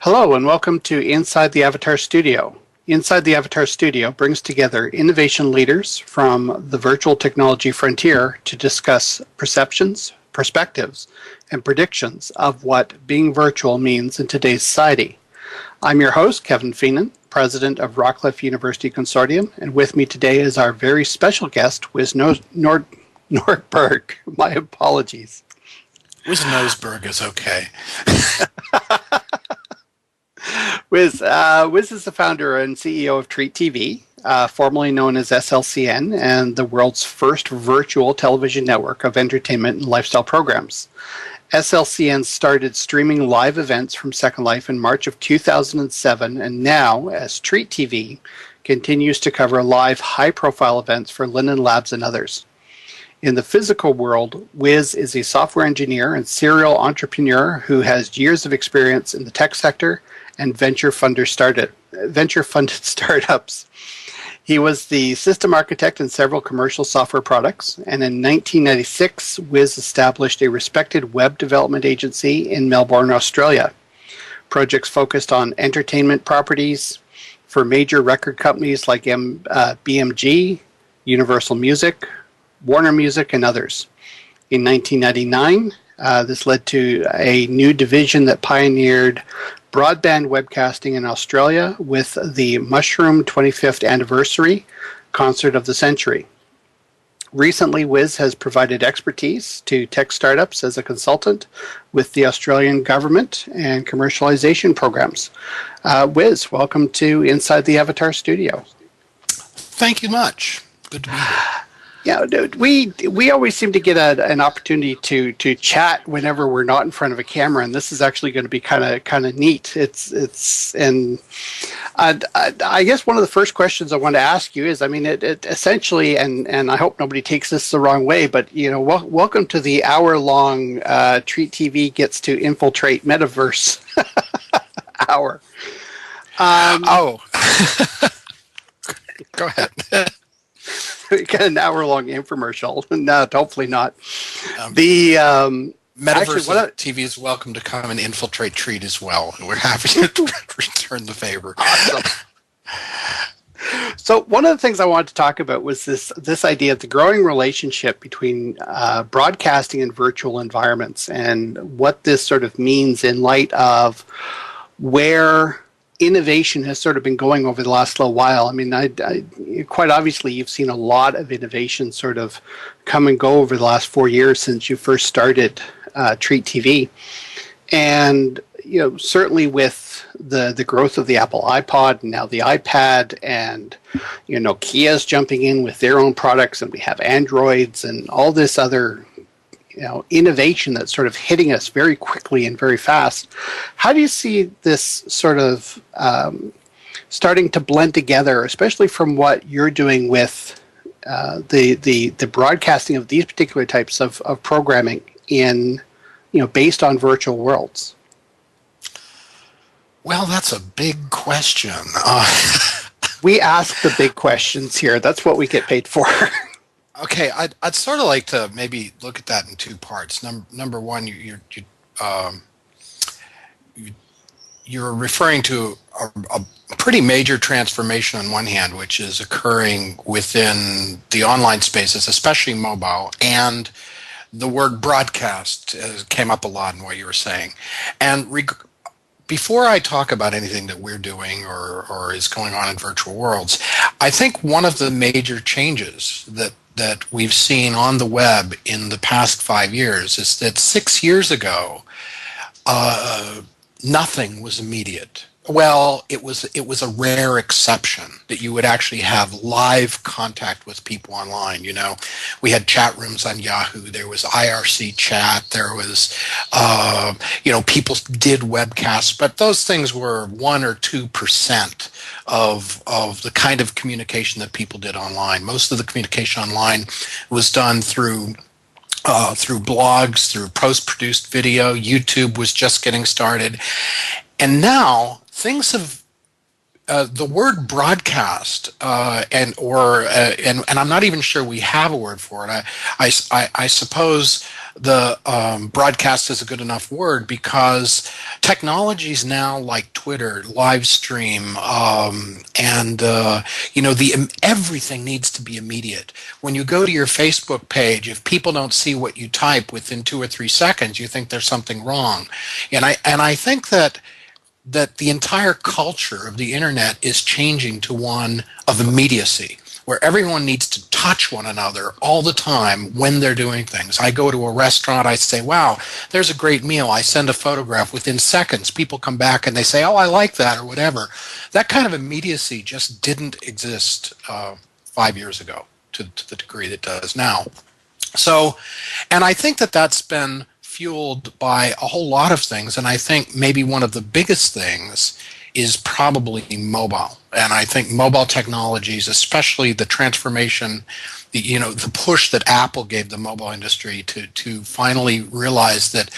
Hello and welcome to Inside the Avatar Studio. Inside the Avatar Studio brings together innovation leaders from the virtual technology frontier to discuss perceptions, perspectives, and predictions of what being virtual means in today's society. I'm your host, Kevin Feenan, president of Rockcliffe University Consortium, and with me today is our very special guest, Wiz Nordberg. My apologies. Wiz Nordberg is okay. Wiz is the founder and CEO of Treet TV, formerly known as SLCN, and the world's first virtual television network of entertainment and lifestyle programs. SLCN started streaming live events from Second Life in March of 2007, and now, as Treet TV, continues to cover live high-profile events for Linden Labs and others. In the physical world, Wiz is a software engineer and serial entrepreneur who has years of experience in the tech sector and venture-funded startups. He was the system architect in several commercial software products, and in 1996, Wiz established a respected web development agency in Melbourne, Australia. Projects focused on entertainment properties for major record companies like BMG, Universal Music, Warner Music, and others. In 1999, this led to a new division that pioneered broadband webcasting in Australia with the Mushroom 25th Anniversary Concert of the Century. Recently, Wiz has provided expertise to tech startups as a consultant with the Australian government and commercialization programs. Wiz, welcome to Inside the Avatar Studio. Thank you much. Good to be here. Yeah, we always seem to get an opportunity to chat whenever we're not in front of a camera, and this is actually going to be kind of neat. And I guess one of the first questions I want to ask you is, I mean, it essentially, and I hope nobody takes this the wrong way, but welcome to the hour-long Treet TV gets to infiltrate Metaverse hour. Go ahead. We got an hour-long infomercial. No, hopefully not. Metaverse TV is welcome to come and infiltrate Treet as well. We're happy to return the favor. Awesome. So one of the things I wanted to talk about was this idea of the growing relationship between broadcasting and virtual environments, and what this sort of means in light of where innovation has sort of been going over the last little while. I mean, quite obviously, you've seen a lot of innovation sort of come and go over the last 4 years since you first started Treet TV, and certainly with the growth of the Apple iPod and now the iPad, and Kia's jumping in with their own products, and we have Androids and all this other innovation that's sort of hitting us very quickly and very fast. How do you see this sort of starting to blend together, especially from what you're doing with the broadcasting of these particular types of programming in based on virtual worlds? Well, that's a big question. We ask the big questions here. That's what we get paid for. Okay, I'd sort of like to maybe look at that in two parts. Number one, you're referring to a pretty major transformation on one hand, which is occurring within the online spaces, especially mobile, and the word broadcast came up a lot in what you were saying. And before I talk about anything that we're doing or is going on in virtual worlds, I think one of the major changes that we've seen on the web in the past 5 years is that 6 years ago, nothing was immediate. Well, it was a rare exception that you would actually have live contact with people online. We had chat rooms on Yahoo. There was IRC chat. There was, people did webcasts, but those things were 1 or 2% of the kind of communication that people did online. Most of the communication online was done through blogs, through post-produced video. YouTube was just getting started. And now things have, the word broadcast, and I'm not even sure we have a word for it. I suppose broadcast is a good enough word, because technologies now like Twitter, live stream, and everything needs to be immediate. When you go to your Facebook page, if people don't see what you type within 2 or 3 seconds, you think there's something wrong. And I think that the entire culture of the internet is changing to one of immediacy, where everyone needs to touch one another all the time when they're doing things. I go to a restaurant, I say, wow, there's a great meal. I send a photograph. Within seconds, people come back and they say, oh, I like that, or whatever. That kind of immediacy just didn't exist 5 years ago to the degree that it does now. So, and I think that that's been fueled by a whole lot of things, and I think maybe one of the biggest things is probably mobile. And I think mobile technologies, especially the transformation, the push that Apple gave the mobile industry to finally realize that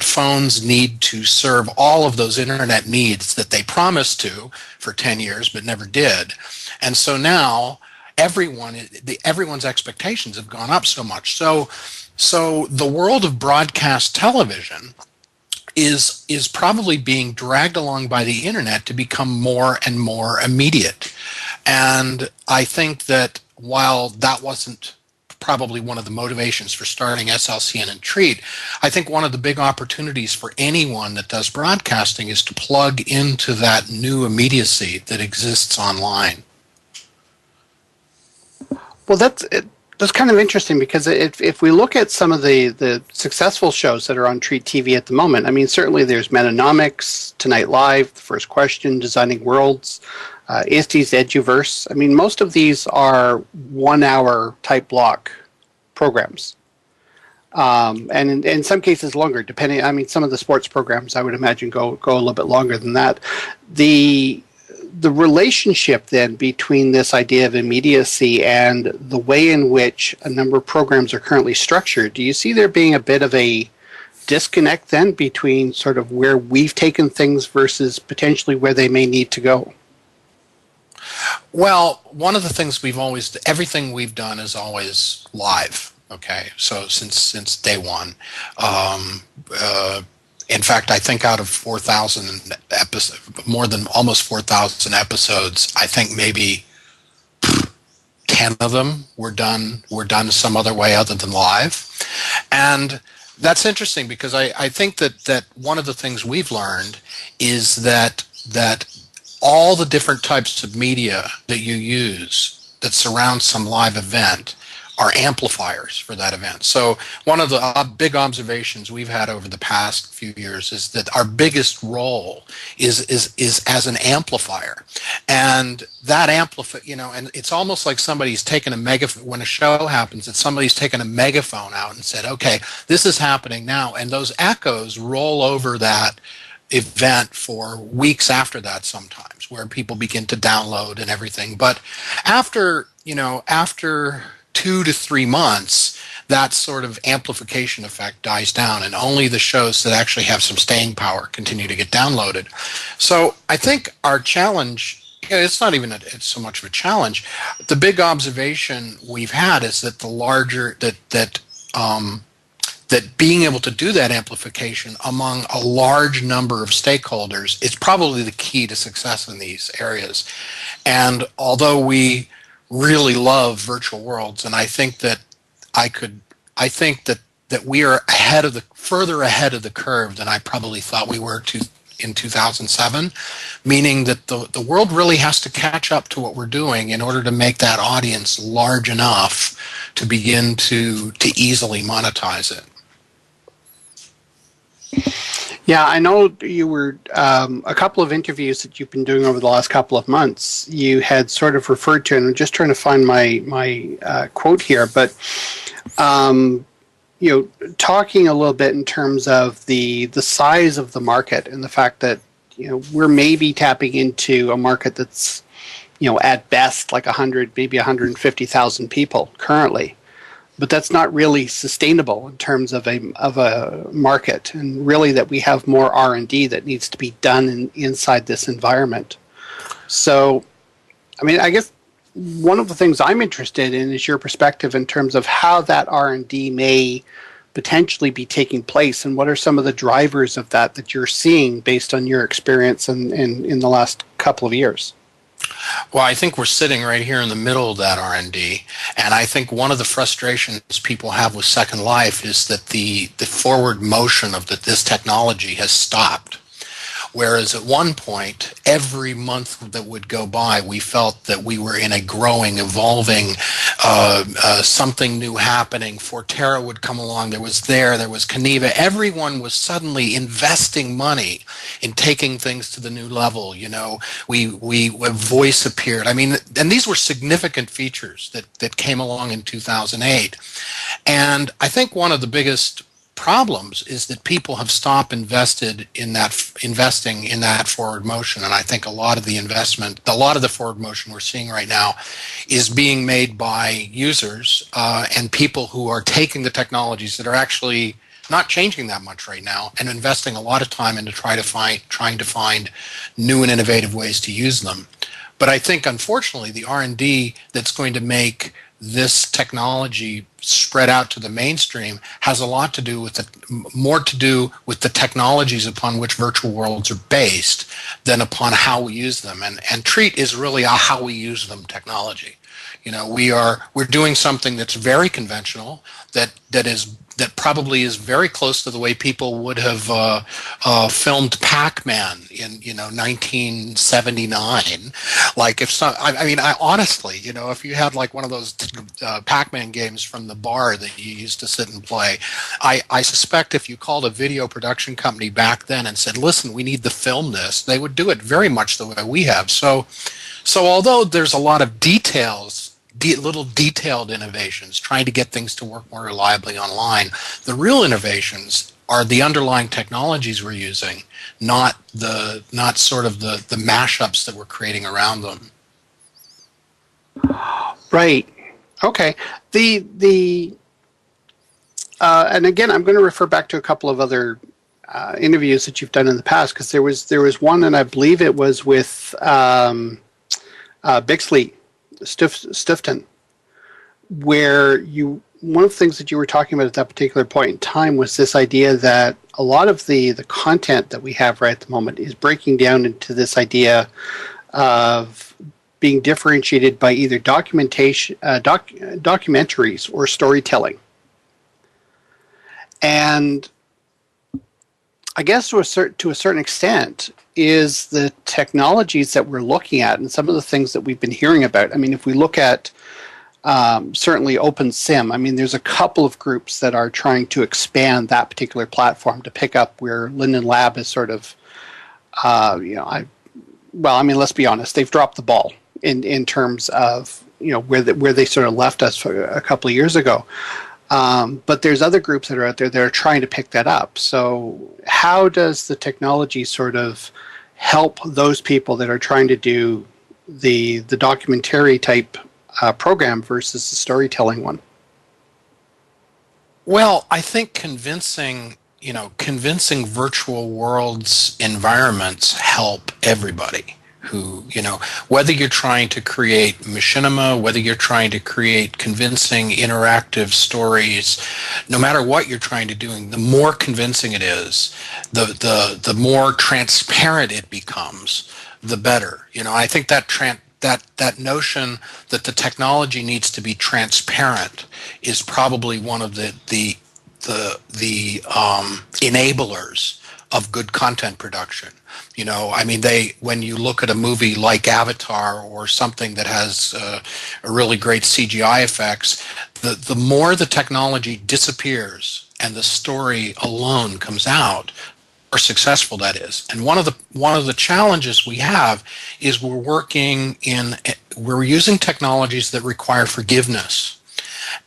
phones need to serve all of those internet needs that they promised to for 10 years but never did. And so now everyone's expectations have gone up so much. So the world of broadcast television is probably being dragged along by the internet to become more and more immediate. And I think that while that wasn't probably one of the motivations for starting SLCN and Treet, I think one of the big opportunities for anyone that does broadcasting is to plug into that new immediacy that exists online. Well, that's kind of interesting, because if we look at some of the successful shows that are on Treet TV at the moment, I mean, certainly there's Metanomics, Tonight Live, The First Question, Designing Worlds, Isty's Eduverse. I mean, most of these are 1 hour type block programs. And in some cases longer, depending, I mean, some of the sports programs I would imagine go a little bit longer than that. The relationship then between this idea of immediacy and the way in which a number of programs are currently structured, do you see there being a bit of a disconnect then between sort of where we've taken things versus potentially where they may need to go? Well, one of the things everything we've done is always live. Okay, so since day one. In fact, I think out of 4,000 episodes, almost 4,000 episodes, I think maybe 10 of them were done some other way other than live. And that's interesting, because I think that one of the things we've learned is that all the different types of media that you use that surround some live event are amplifiers for that event. So one of the big observations we've had over the past few years is that our biggest role is as an amplifier. And that and it's almost like somebody's taken a megaphone. When a show happens, that somebody's taken a megaphone out and said, okay, this is happening now. And those echoes roll over that event for weeks after that sometimes, where people begin to download and everything. But after 2 to 3 months, that sort of amplification effect dies down, and only the shows that actually have some staying power continue to get downloaded. So I think our challenge, it's not even it's so much of a challenge. The big observation we've had is that that being able to do that amplification among a large number of stakeholders is probably the key to success in these areas. And although we really love virtual worlds, and I think that we are further ahead of the curve than I probably thought we were in 2007, meaning that the world really has to catch up to what we're doing in order to make that audience large enough to begin to easily monetize it. Yeah, I know you were, a couple of interviews that you've been doing over the last couple of months, you had sort of referred to, and I'm just trying to find my quote here, but, talking a little bit in terms of the size of the market and the fact that, we're maybe tapping into a market that's, at best like 100, maybe 150,000 people currently. But that's not really sustainable in terms of a market, and really that we have more R&D that needs to be done inside this environment. So, I mean, I guess one of the things I'm interested in is your perspective in terms of how that R&D may potentially be taking place, and what are some of the drivers of that you're seeing based on your experience in the last couple of years? Well, I think we're sitting right here in the middle of that R&D, and I think one of the frustrations people have with Second Life is that the forward motion of this technology has stopped. Whereas at one point, every month that would go by, we felt that we were in a growing, evolving, something new happening. Forterra would come along. There was Caneva. Everyone was suddenly investing money in taking things to the new level. You know, voice appeared. I mean, and these were significant features that came along in 2008. And I think one of the biggest problems is that people have stopped investing in that forward motion, and I think a lot of the forward motion we're seeing right now is being made by users and people who are taking the technologies that are actually not changing that much right now and investing a lot of time into trying to find new and innovative ways to use them. But I think, unfortunately, the R&D that's going to make this technology spread out to the mainstream has a lot to do with more to do with the technologies upon which virtual worlds are based than upon how we use them. And Treet is really a how we use them technology. You know, we're doing something that's very conventional, that probably is very close to the way people would have filmed Pac-Man in 1979. Like I honestly, if you had like one of those Pac-Man games from the bar that you used to sit and play, I suspect if you called a video production company back then and said, "Listen, we need to film this," they would do it very much the way we have. So although there's a lot of little detailed innovations, trying to get things to work more reliably online, the real innovations are the underlying technologies we're using, not sort of the mashups that we're creating around them. Right. Okay. And again, I'm going to refer back to a couple of other interviews that you've done in the past, because there was one, and I believe it was with Bixley Stifton, where one of the things that you were talking about at that particular point in time was this idea that a lot of the content that we have right at the moment is breaking down into this idea of being differentiated by either documentaries or storytelling. And I guess to a certain extent is the technologies that we're looking at and some of the things that we've been hearing about. I mean, if we look at certainly OpenSim, I mean, there's a couple of groups that are trying to expand that particular platform to pick up where Linden Lab is sort of, let's be honest, they've dropped the ball in terms of, where they sort of left us for a couple of years ago. But there's other groups that are out there that are trying to pick that up. So how does the technology sort of help those people that are trying to do the documentary type program versus the storytelling one? Well, I think convincing virtual worlds environments help everybody. Whether you're trying to create machinima, whether you're trying to create convincing interactive stories, no matter what you're trying to do, the more convincing it is, the more transparent it becomes, the better. I think that notion that the technology needs to be transparent is probably one of the enablers of good content production. When you look at a movie like Avatar or something that has a really great CGI effects, the more the technology disappears and the story alone comes out, the more successful that is. And one of the challenges we have is we're using technologies that require forgiveness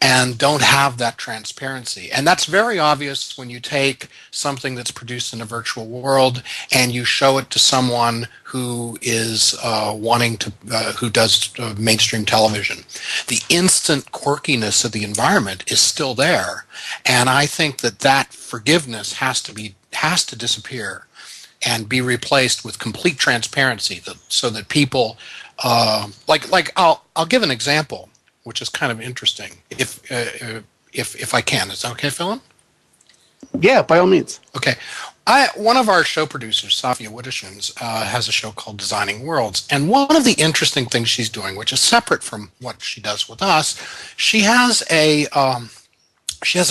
and don't have that transparency. And that's very obvious when you take something that's produced in a virtual world and you show it to someone who is who does mainstream television. The instant quirkiness of the environment is still there, and I think that forgiveness has to disappear and be replaced with complete transparency, so that people I'll give an example, which is kind of interesting, if I can. Is that okay, Phelan? Yeah, by all means. Okay. One of our show producers, Safia Widdishins, has a show called Designing Worlds. And one of the interesting things she's doing, which is separate from what she does with us, she has a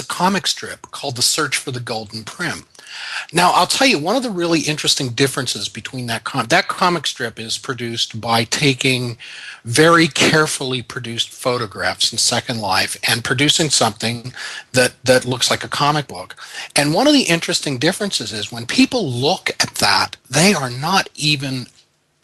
comic strip called The Search for the Golden Prim. Now, I'll tell you, one of the really interesting differences between that comic strip is produced by taking very carefully produced photographs in Second Life and producing something that looks like a comic book. And one of the interesting differences is when people look at that, they are not even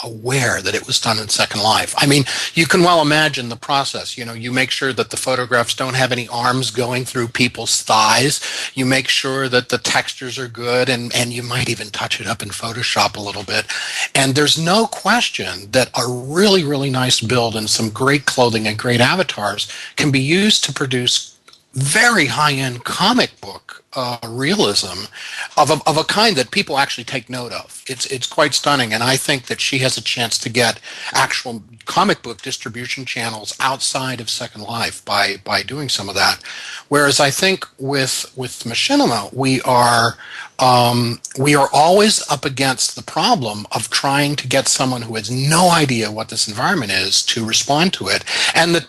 aware that it was done in Second Life. I mean, you can well imagine the process. You know, you make sure that the photographs don't have any arms going through people's thighs. You make sure that the textures are good, and you might even touch it up in Photoshop a little bit. And there's no question that a really, really nice build and some great clothing and great avatars can be used to produce very high-end comic book realism of a kind that people actually take note of. It's quite stunning, and I think that she has a chance to get actual comic book distribution channels outside of Second Life by doing some of that. Whereas I think with Machinima, we are always up against the problem of trying to get someone who has no idea what this environment is to respond to it, and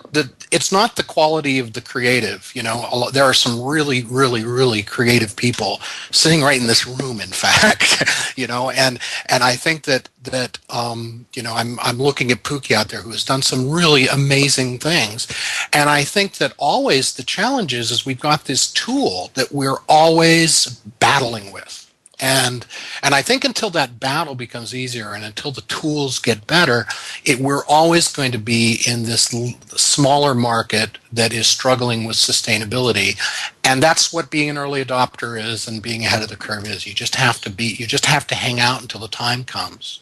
it's not the quality of the creative. You know, there are some really, really, really creative people sitting right in this room, in fact. You know, and I think that you know, I'm looking at Pookie out there who has done some really amazing things, and I think that always the challenge is we've got this tool that we're always battling with. And I think until that battle becomes easier and until the tools get better, we're always going to be in this smaller market that is struggling with sustainability. And that's what being an early adopter is and being ahead of the curve is. You just have to hang out until the time comes.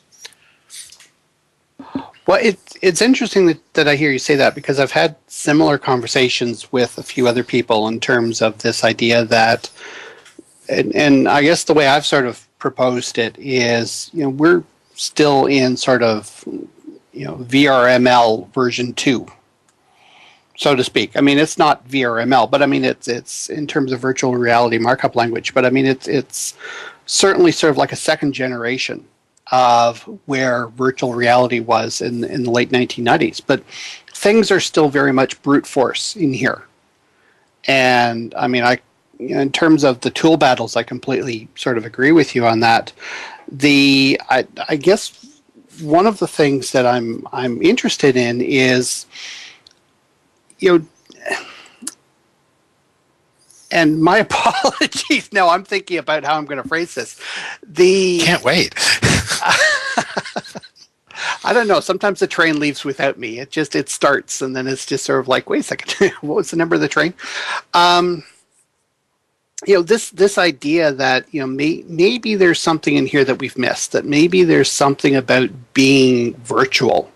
Well, it's interesting that I hear you say that, because I've had similar conversations with a few other people in terms of this idea that, and I guess the way I've sort of proposed it is, you know, we're still in sort of, you know, VRML version 2, so to speak. I mean, it's not VRML, but I mean, it's in terms of virtual reality markup language, but I mean, it's certainly sort of like a second generation of where virtual reality was in the late 1990s. But things are still very much brute force in here. And I mean, in terms of the tool battles, I completely sort of agree with you on that. I guess one of the things that I'm interested in is, you know, and my apologies. No, I'm thinking about how I'm going to phrase this. Can't wait. I don't know. Sometimes the train leaves without me. It starts, and then it's just sort of like, wait a second, what was the number of the train? You know, this idea that, you know, maybe there's something in here that we've missed, that maybe there's something about being virtual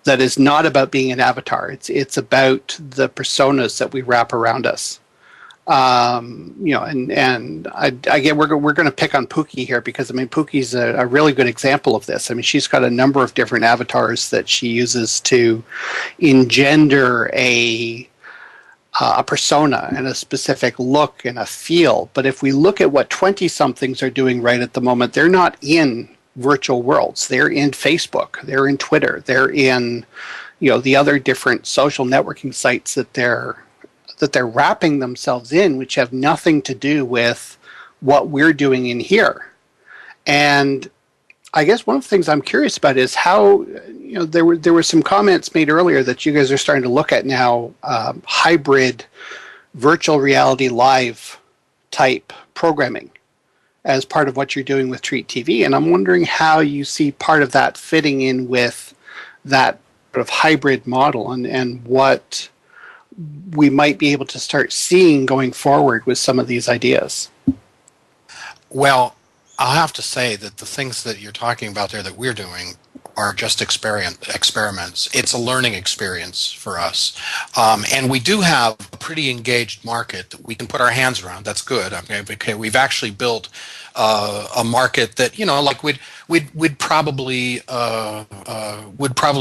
that is not about being an avatar. It's about the personas that we wrap around us. You know, and I get we're going to pick on Pookie here, because I mean, Pookie's a really good example of this. I mean, she's got a number of different avatars that she uses to engender a persona and a specific look and a feel. But if we look at what 20-somethings are doing right at the moment, they're not in virtual worlds. They're in Facebook. They're in Twitter. They're in, you know, the other different social networking sites that they're wrapping themselves in, which have nothing to do with what we're doing in here. And I guess one of the things I'm curious about is how, you know, there were some comments made earlier that you guys are starting to look at now, hybrid virtual reality live type programming as part of what you're doing with Treet TV. And I'm wondering how you see part of that fitting in with that sort of hybrid model, and what we might be able to start seeing going forward with some of these ideas. Well, I'll have to say that the things that you're talking about there that we're doing are just experiments. It's a learning experience for us. And we do have a pretty engaged market that we can put our hands around. That's good. Okay, we've actually built a market that, like we'd probably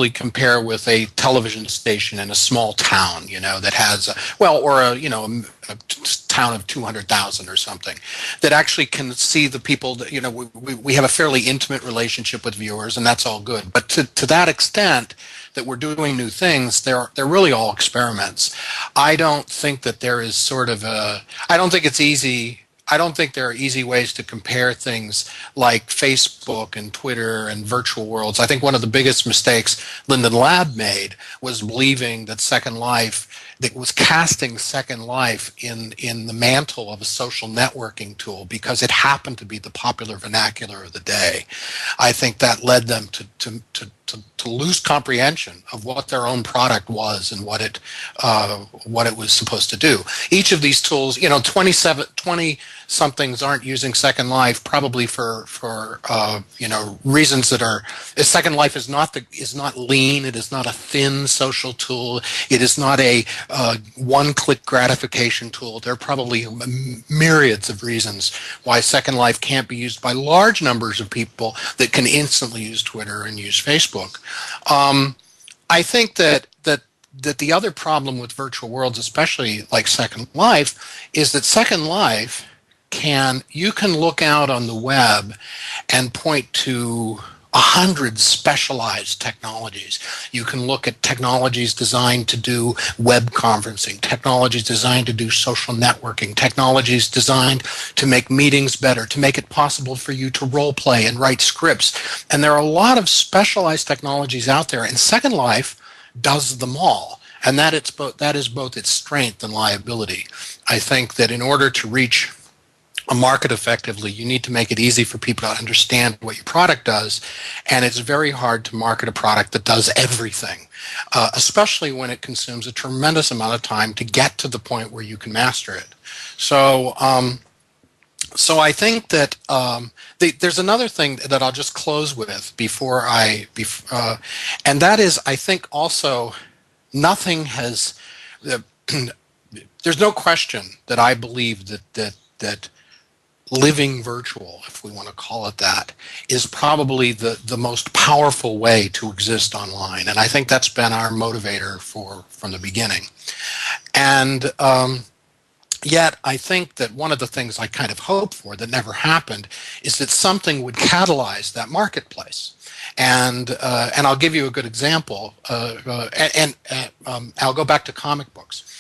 compare with a television station in a small town, that has or a town of 200,000 or something, that actually can see the people that, we have a fairly intimate relationship with viewers, and that's all good. But to that extent that we're doing new things, they're really all experiments. I don't think that there is I don't think it's easy. I don't think there are easy ways to compare things like Facebook and Twitter and virtual worlds. I think one of the biggest mistakes Linden Lab made was believing that Second Life, that was casting Second Life in the mantle of a social networking tool because it happened to be the popular vernacular of the day. I think that led them to lose comprehension of what their own product was and what it was supposed to do. Each of these tools, 20 somethings aren't using Second Life probably for reasons that are. Second Life is not lean. It is not a thin social tool. It is not a one-click gratification tool. There are probably myriads of reasons why Second Life can't be used by large numbers of people that can instantly use Twitter and use Facebook. I think that the other problem with virtual worlds, especially like Second Life, is that Second Life you can look out on the web and point to 100 specialized technologies. You can look at technologies designed to do web conferencing, technologies designed to do social networking, technologies designed to make meetings better, to make it possible for you to role play and write scripts. And there are a lot of specialized technologies out there, and Second Life does them all. And that is both its strength and liability. I think that in order to reach a market effectively, you need to make it easy for people to understand what your product does, and it's very hard to market a product that does everything, especially when it consumes a tremendous amount of time to get to the point where you can master it. So I think that there's another thing that I'll just close with and that is, I think also nothing has. There's no question that I believe that living virtual, if we want to call it that, is probably the most powerful way to exist online. And I think that's been our motivator from the beginning. And yet I think that one of the things I kind of hoped for that never happened is that something would catalyze that marketplace. And I'll give you a good example. I'll go back to comic books.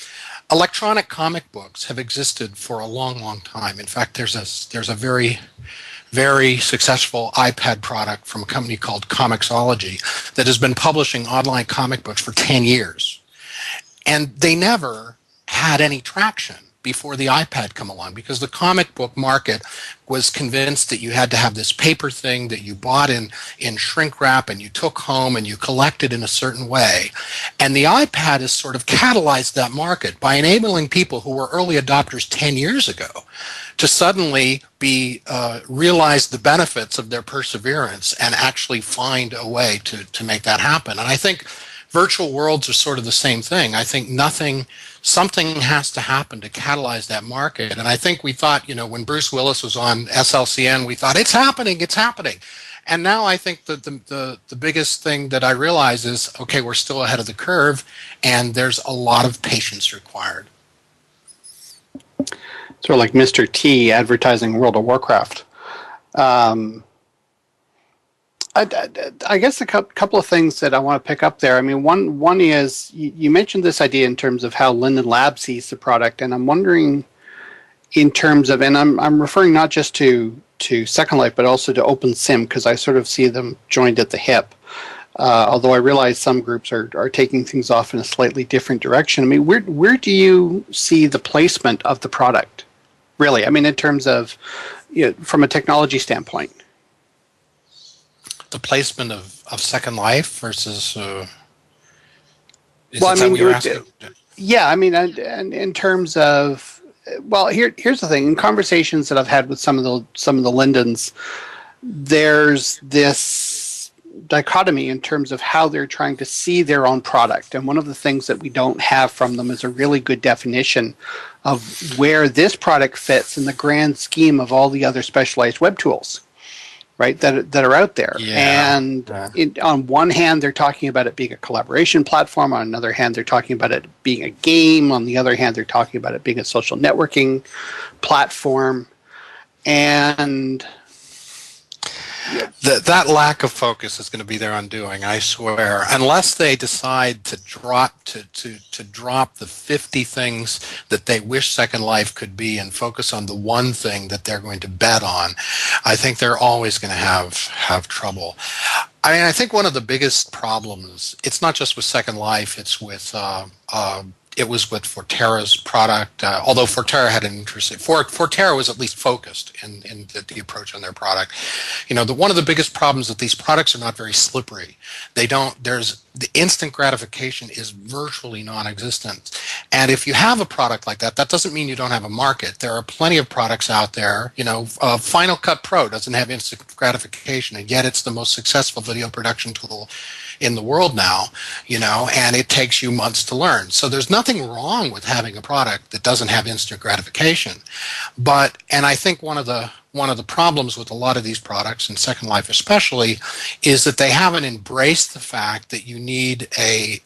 Electronic comic books have existed for a long, long time. In fact, there's a very, very successful iPad product from a company called Comixology that has been publishing online comic books for 10 years. And they never had any traction before the iPad come along, because the comic book market was convinced that you had to have this paper thing that you bought in shrink wrap and you took home and you collected in a certain way. And the iPad has sort of catalyzed that market by enabling people who were early adopters 10 years ago to suddenly realize the benefits of their perseverance and actually find a way to make that happen. And I think virtual worlds are sort of the same thing. I think something has to happen to catalyze that market. And I think we thought, when Bruce Willis was on SLCN, we thought, it's happening. And now I think that the biggest thing that I realize is, okay, we're still ahead of the curve, and there's a lot of patience required. Sort of like Mr. T advertising World of Warcraft. I guess a couple of things that I want to pick up there. I mean, one is you mentioned this idea in terms of how Linden Lab sees the product, and I'm wondering in terms of, and I'm referring not just to Second Life, but also to OpenSim, because I sort of see them joined at the hip. Although I realize some groups are taking things off in a slightly different direction. I mean, where do you see the placement of the product, really? I mean, in terms of, from a technology standpoint. The placement of Second Life versus yeah, I mean, and in terms of, well, here's the thing. In conversations that I've had with some of the Lindens, there's this dichotomy in terms of how they're trying to see their own product. And one of the things that we don't have from them is a really good definition of where this product fits in the grand scheme of all the other specialized web tools, right, that are out there. Yeah. And on one hand, they're talking about it being a collaboration platform. On another hand, they're talking about it being a game. On the other hand, they're talking about it being a social networking platform. And that lack of focus is going to be their undoing, I swear, unless they decide to drop to drop the 50 things that they wish Second Life could be and focus on the one thing that they're going to bet on. I think they're always going to have trouble. I mean, I think one of the biggest problems, it's not just with Second Life, it's with it was with Forterra's product, although Forterra had an interest. Forterra was at least focused in the approach on their product. You know, one of the biggest problems that these products are not very slippery. The instant gratification is virtually non-existent. And if you have a product like that, that doesn't mean you don't have a market. There are plenty of products out there. You know, Final Cut Pro doesn't have instant gratification, and yet it's the most successful video production tool in the world now, you know, and it takes you months to learn. So there's nothing wrong with having a product that doesn't have instant gratification. And I think one of the problems with a lot of these products, and Second Life especially, is that they haven't embraced the fact that you need a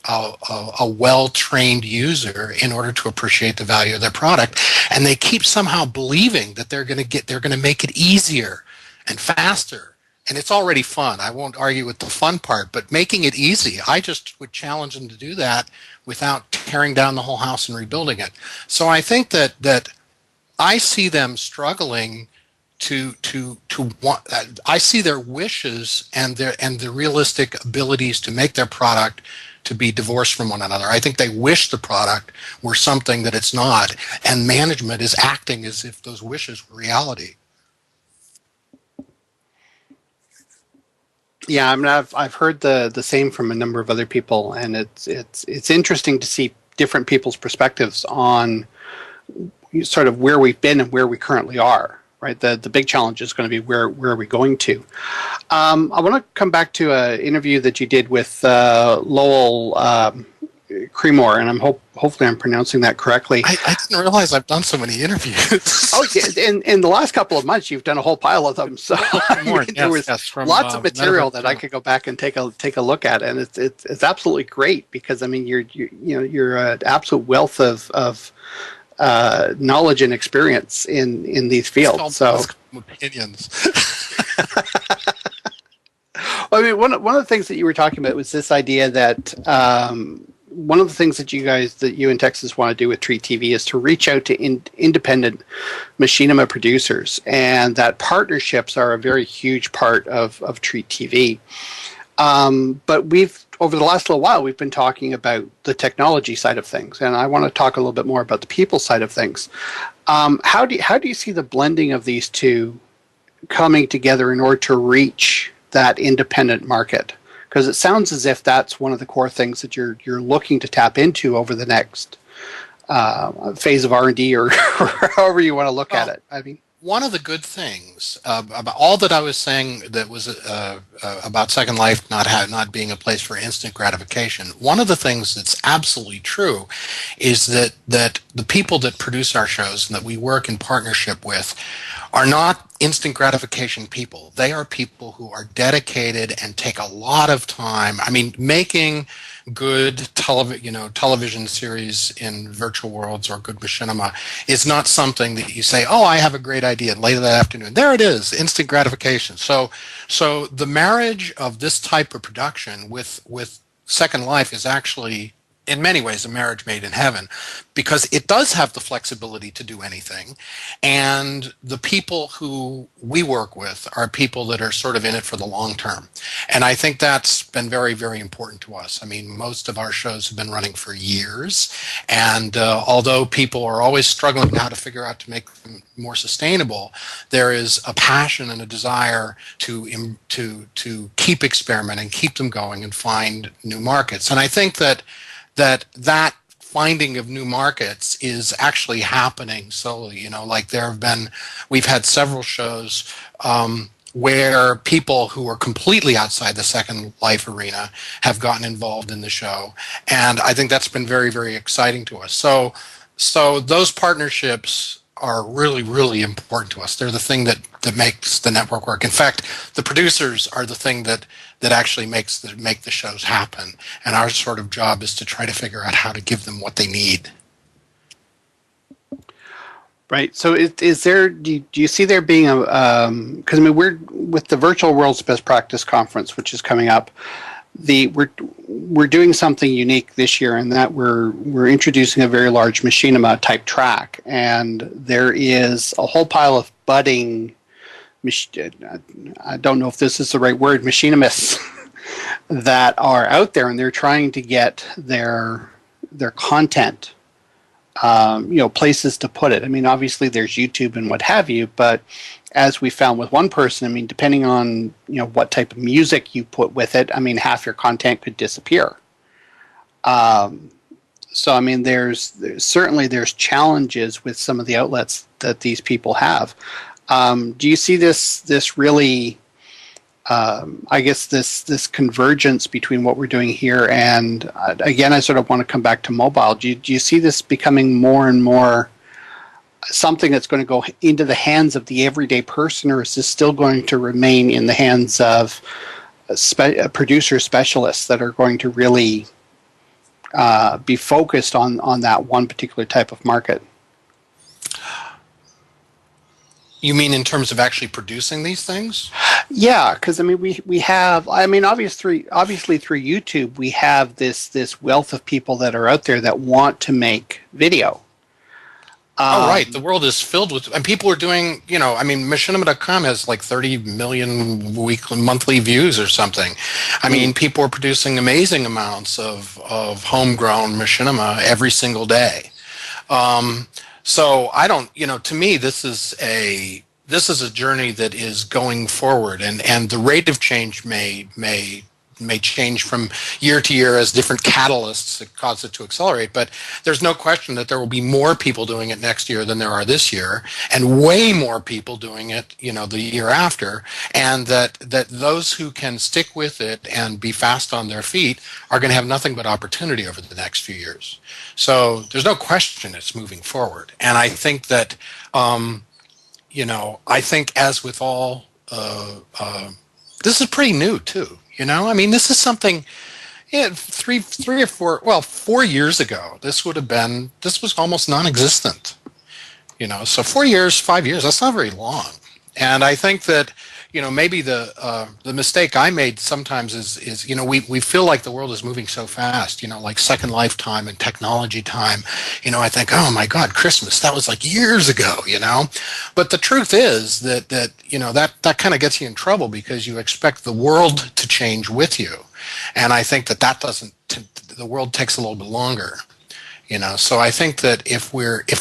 well-trained user in order to appreciate the value of their product. And they keep somehow believing that they're going to make it easier and faster. And it's already fun. I won't argue with the fun part, but making it easy, I just would challenge them to do that without tearing down the whole house and rebuilding it. So I think that I see them struggling to want. I see their wishes and the realistic abilities to make their product to be divorced from one another. I think they wish the product were something that it's not, and management is acting as if those wishes were reality. Yeah, I mean, I've heard the same from a number of other people, and it's interesting to see different people's perspectives on sort of where we've been and where we currently are. Right, the big challenge is going to be where are we going to. I want to come back to an interview that you did with Lowell Creemore, and hopefully I'm pronouncing that correctly. I didn't realize I've done so many interviews. Oh, yeah, in the last couple of months, you've done a whole pile of them. So there was lots of material that I could go back and take a look at, and it's absolutely great because I mean you're an absolute wealth of knowledge and experience in these fields. So opinions. I mean, one of the things that you were talking about was this idea that one of the things that you in Texas want to do with Treet TV is to reach out to independent machinima producers, and that partnerships are a very huge part of Treet TV. But over the last little while, we've been talking about the technology side of things, and I want to talk a little bit more about the people side of things. How do you see the blending of these two coming together in order to reach that independent market? Because it sounds as if that's one of the core things that you're looking to tap into over the next phase of R&D, or however you want to look at it. I mean, one of the good things about all that I was saying that was about Second Life not being a place for instant gratification, one of the things that's absolutely true is that the people that produce our shows and that we work in partnership with are not instant gratification people. They are people who are dedicated and take a lot of time. I mean, making good television series in virtual worlds or good machinima is not something that you say, oh, I have a great idea, and later that afternoon, there it is, instant gratification. So the marriage of this type of production with Second Life is actually, in many ways, a marriage made in heaven, because it does have the flexibility to do anything. And the people who we work with are people that are sort of in it for the long term. And I think that's been very, very important to us. I mean, most of our shows have been running for years. And although people are always struggling how to figure out to make them more sustainable, there is a passion and a desire to keep experimenting, keep them going, and find new markets. And I think that finding of new markets is actually happening slowly. You know, like we've had several shows where people who are completely outside the Second Life arena have gotten involved in the show. And I think that's been very, very exciting to us. So those partnerships are really, really important to us. They're the thing that makes the network work. In fact, the producers are the thing that actually make the shows happen. And our sort of job is to try to figure out how to give them what they need. Right. So is there, do you see there being a, because I mean, we're with the Virtual World's Best Practice Conference, which is coming up, we're doing something unique this year in that we're introducing a very large machinima type track, and there is a whole pile of budding, I don't know if this is the right word, machinimists that are out there, and they're trying to get their content, places to put it. I mean, obviously there's YouTube and what have you, but as we found with one person, I mean, depending on, what type of music you put with it, I mean, half your content could disappear. So, I mean, there's certainly challenges with some of the outlets that these people have. Do you see this really, I guess, this convergence between what we're doing here and, again, I sort of want to come back to mobile. Do you see this becoming more and more something that's going to go into the hands of the everyday person, or is this still going to remain in the hands of producer specialists that are going to really be focused on that one particular type of market? You mean in terms of actually producing these things? Yeah, because I mean we have, I mean, obviously through YouTube we have this wealth of people that are out there that want to make video. Right. The world is filled with, and people are doing, I mean, machinima.com has like 30 million monthly views or something. I mean, people are producing amazing amounts of homegrown machinima every single day. So I don't, to me, this is a journey that is going forward, and the rate of change may change from year to year as different catalysts that cause it to accelerate. But there's no question that there will be more people doing it next year than there are this year, and way more people doing it, the year after. And that those who can stick with it and be fast on their feet are going to have nothing but opportunity over the next few years. So there's no question it's moving forward. And I think that, I think as with all, this is pretty new too. I mean, this is something, 4 years ago, this was almost non-existent, so 4 years, 5 years, that's not very long. And I think that, maybe the mistake I made sometimes is we feel like the world is moving so fast, like Second Life time and technology time, I think, oh my God, Christmas, that was like years ago, but the truth is that kind of gets you in trouble because you expect the world to change with you. And I think that doesn't, the world takes a little bit longer, so I think that if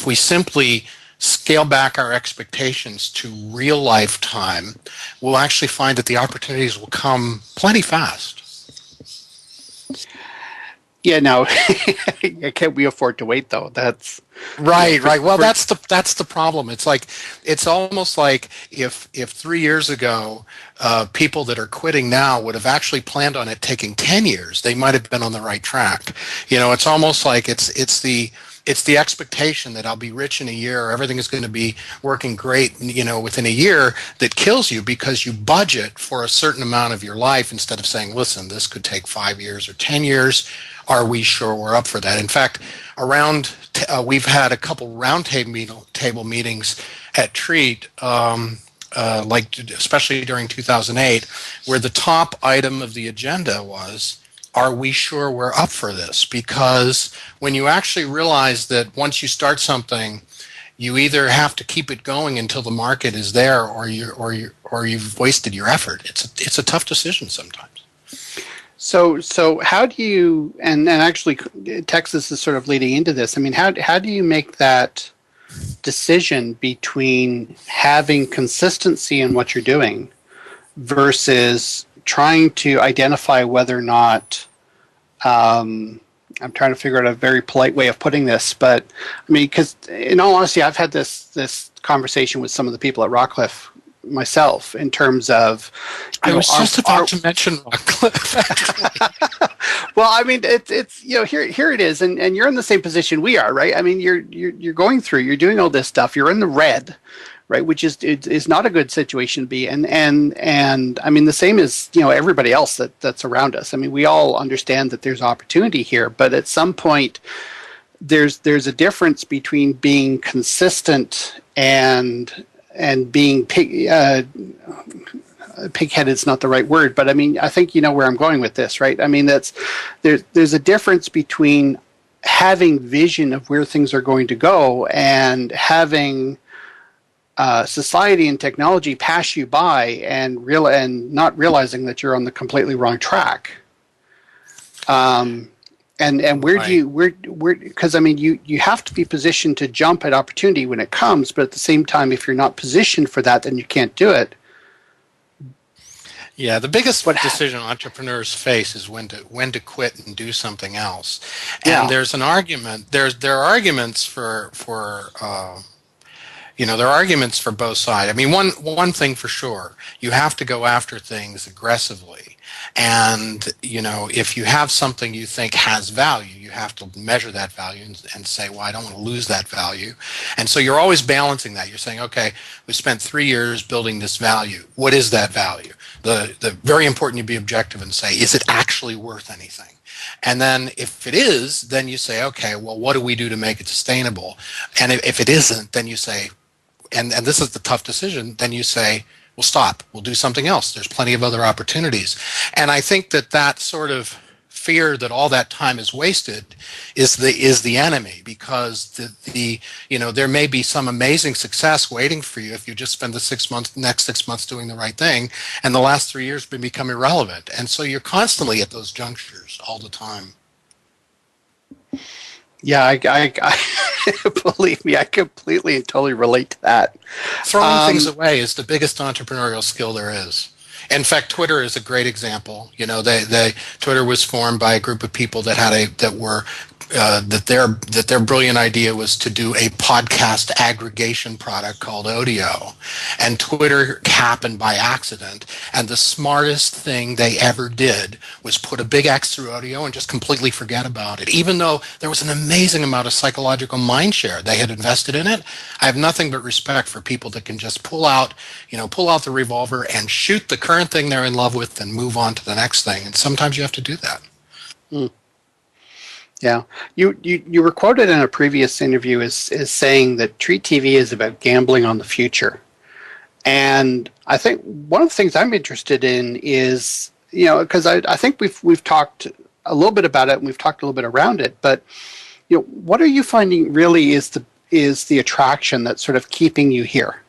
we simply scale back our expectations to real life time, we'll actually find that the opportunities will come plenty fast. Yeah, no, can't we afford to wait though? That's right. Well, that's the problem. It's almost like if 3 years ago, people that are quitting now would have actually planned on it taking 10 years, they might have been on the right track. It's almost like it's the expectation that I'll be rich in a year, or everything is going to be working great, within a year, that kills you because you budget for a certain amount of your life instead of saying, listen, this could take 5 years or 10 years. Are we sure we're up for that? In fact, we've had a couple roundtable meetings at Treet, especially during 2008, where the top item of the agenda was, are we sure we're up for this? Because when you actually realize that once you start something, you either have to keep it going until the market is there, or you've wasted your effort. It's a tough decision sometimes. So how do you, and actually Texas is sort of leading into this, I mean, how do you make that decision between having consistency in what you're doing versus trying to identify whether or not, I'm trying to figure out a very polite way of putting this, but I mean, because in all honesty, I've had this conversation with some of the people at Rockcliffe myself in terms of. I was just about to mention Rockcliffe. Well, I mean, it's here it is, and you're in the same position we are, right? I mean, you're going through, you're doing all this stuff, you're in the red, right? Which is not a good situation to be in, and I mean, the same as everybody else that's around us. I mean, we all understand that there's opportunity here, but at some point, there's a difference between being consistent and being pig-headed is not the right word, but I mean, I think you know where I'm going with this, right? I mean, there's a difference between having vision of where things are going to go and having society and technology pass you by and not realizing that you're on the completely wrong track. And where do you because I mean you have to be positioned to jump at opportunity when it comes, but at the same time, if you're not positioned for that, then you can't do it. Yeah, the biggest decision entrepreneurs face is when to quit and do something else. And there's an argument. There are arguments for there are arguments for both sides. I mean, one thing for sure, you have to go after things aggressively. And, if you have something you think has value, you have to measure that value and say, well, I don't want to lose that value. And so you're always balancing that. You're saying, okay, we spent 3 years building this value. What is that value? The very important you be objective and say, is it actually worth anything? And then if it is, then you say, okay, well, what do we do to make it sustainable? And if it isn't, then you say, and this is the tough decision, then you say, we'll stop. We'll do something else. There's plenty of other opportunities. And I think that sort of fear that all that time is wasted is the enemy, because there may be some amazing success waiting for you if you just spend the next 6 months doing the right thing, and the last 3 years become irrelevant. And so you're constantly at those junctures all the time. Yeah, I believe me, I completely and totally relate to that. Throwing things away is the biggest entrepreneurial skill there is. In fact, Twitter is a great example. Twitter was formed by a group of people that their brilliant idea was to do a podcast aggregation product called Audio, and Twitter happened by accident. And the smartest thing they ever did was put a big X through Audio and just completely forget about it, even though there was an amazing amount of psychological mind share they had invested in it. I have nothing but respect for people that can just pull out the revolver and shoot the current thing they're in love with and move on to the next thing. And sometimes you have to do that. Mm. Yeah, you were quoted in a previous interview as saying that Treet TV is about gambling on the future, and I think one of the things I'm interested in is because I think we've talked a little bit about it and we've talked a little bit around it, but what are you finding really is the attraction that's sort of keeping you here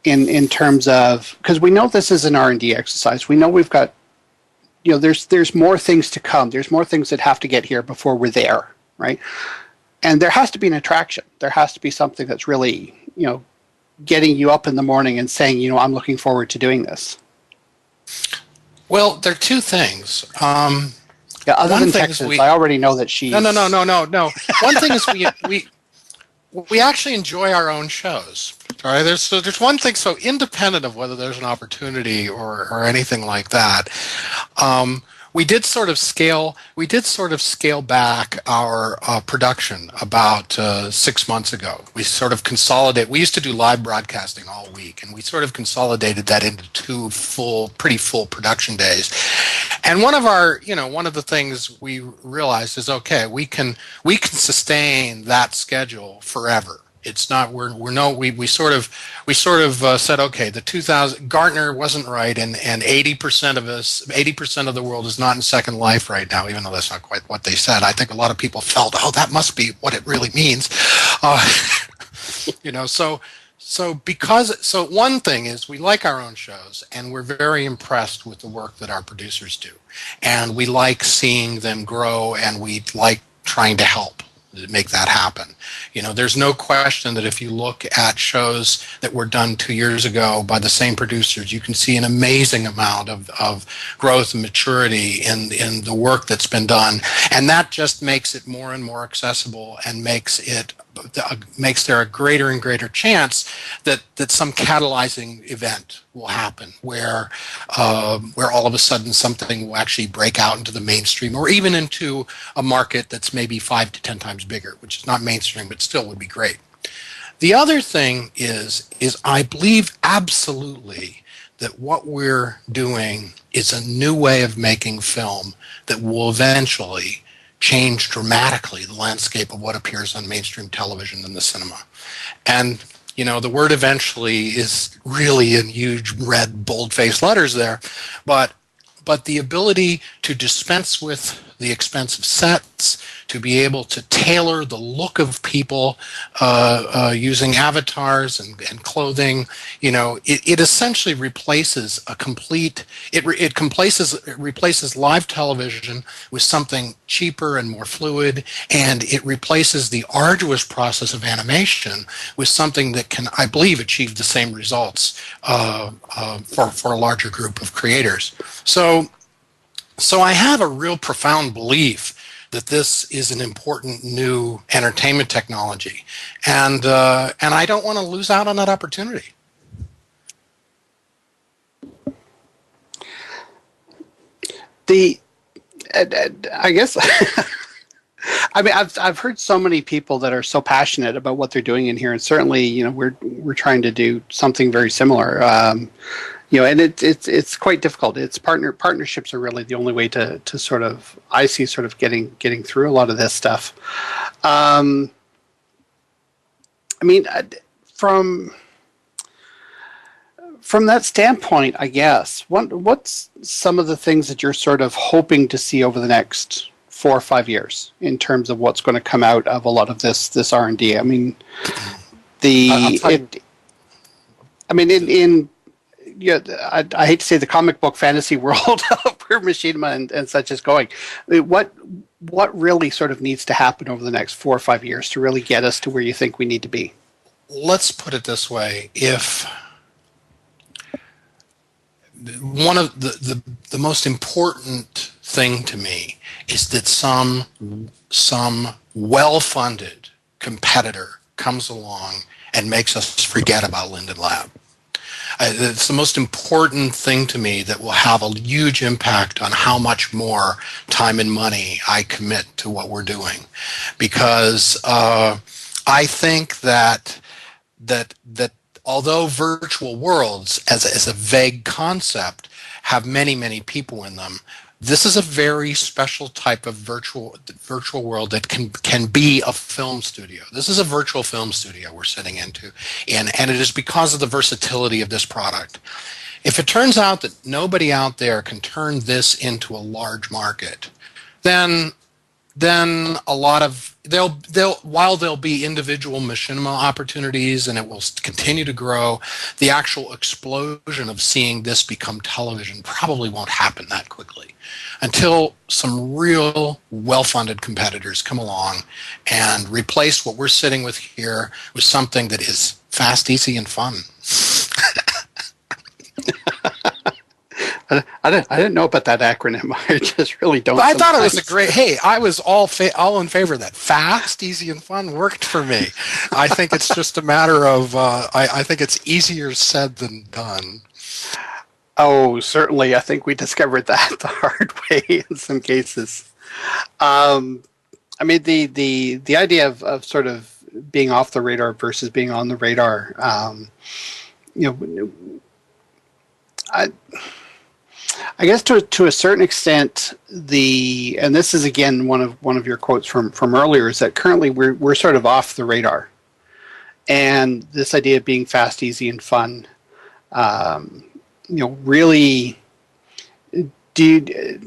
in terms of, because we know this is an R&D exercise, we know we've got. There's more things to come. There's more things that have to get here before we're there, right? And there has to be an attraction. There has to be something that's really, getting you up in the morning and saying, I'm looking forward to doing this. Well, there are two things. Other than Texas, I already know that she's... No. One thing is we actually enjoy our own shows. All right, there's one thing, so independent of whether there's an opportunity or anything like that, we did sort of scale back our production about 6 months ago. We sort of consolidated. We used to do live broadcasting all week, and we sort of consolidated that into 2 pretty full production days. And one of the things we realized is, okay, we can sustain that schedule forever. It's not we sort of said, okay, the 2000 Gartner wasn't right, and 80% of the world is not in Second Life right now, even though that's not quite what they said. I think a lot of people felt, that must be what it really means. So one thing is we like our own shows, and we're very impressed with the work that our producers do, and we like seeing them grow, and we like trying to help make that happen. There's no question that if you look at shows that were done 2 years ago by the same producers, you can see an amazing amount of growth and maturity in the work that's been done. And that just makes it more and more accessible and makes it makes there a greater and greater chance that some catalyzing event will happen where all of a sudden something will actually break out into the mainstream, or even into a market that's maybe 5 to 10 times bigger, which is not mainstream, but still would be great. The other thing is I believe absolutely that what we're doing is a new way of making film that will eventually change dramatically the landscape of what appears on mainstream television and the cinema. And, the word eventually is really in huge red bold-faced letters there, but the ability to dispense with the expensive sets, to be able to tailor the look of people using avatars and clothing, it essentially replaces it replaces live television with something cheaper and more fluid, and it replaces the arduous process of animation with something that can, I believe, achieve the same results for a larger group of creators. So I have a real profound belief that this is an important new entertainment technology, and I don't want to lose out on that opportunity. I guess I mean, I've heard so many people that are so passionate about what they're doing in here, and certainly, we're trying to do something very similar. And it's quite difficult. It's partnerships are really the only way to sort of, I see, sort of getting through a lot of this stuff. I mean, from that standpoint, I guess, what's some of the things that you're sort of hoping to see over the next 4 or 5 years in terms of what's going to come out of a lot of this R&D? I mean, I hate to say the comic book fantasy world where Machinima and such is going. I mean, what really sort of needs to happen over the next 4 or 5 years to really get us to where you think we need to be? Let's put it this way: if one of the most important thing to me is that some well-funded competitor comes along and makes us forget about Linden Lab. It's the most important thing to me that will have a huge impact on how much more time and money I commit to what we're doing. Because I think that although virtual worlds as a vague concept have many, many people in them, this is a very special type of virtual world that can be a film studio. This is a virtual film studio we're sitting into, and it is because of the versatility of this product. If it turns out that nobody out there can turn this into a large market, then a lot of while there'll be individual machinima opportunities and it will continue to grow, the actual explosion of seeing this become television probably won't happen that quickly until some real well-funded competitors come along and replace what we're sitting with here with something that is fast, easy, and fun. I didn't know about that acronym. I just really don't. But I thought it was a great. Hey, I was all in favor of that. Fast, easy, and fun worked for me. I think it's just a matter of. I think it's easier said than done. Oh, certainly. I think we discovered that the hard way in some cases. I mean, the idea of sort of being off the radar versus being on the radar. I guess to a certain extent, and this is again one of your quotes from earlier, is that currently we're sort of off the radar, and this idea of being fast, easy, and fun, really, do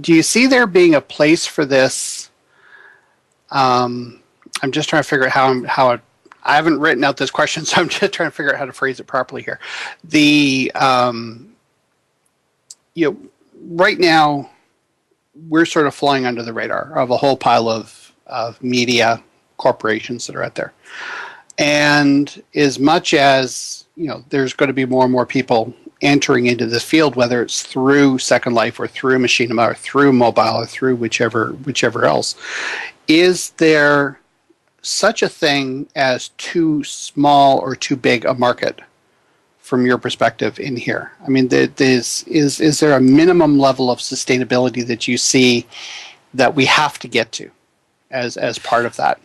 you see there being a place for this? I'm just trying to figure out how I haven't written out this question, so I'm just trying to figure out how to phrase it properly here. Right now, we're sort of flying under the radar of a whole pile of media corporations that are out there. And as much as, there's going to be more and more people entering into this field, whether it's through Second Life or through Machinima or through mobile or through whichever else, is there such a thing as too small or too big a market from your perspective in here? I mean, is there a minimum level of sustainability that you see that we have to get to as part of that?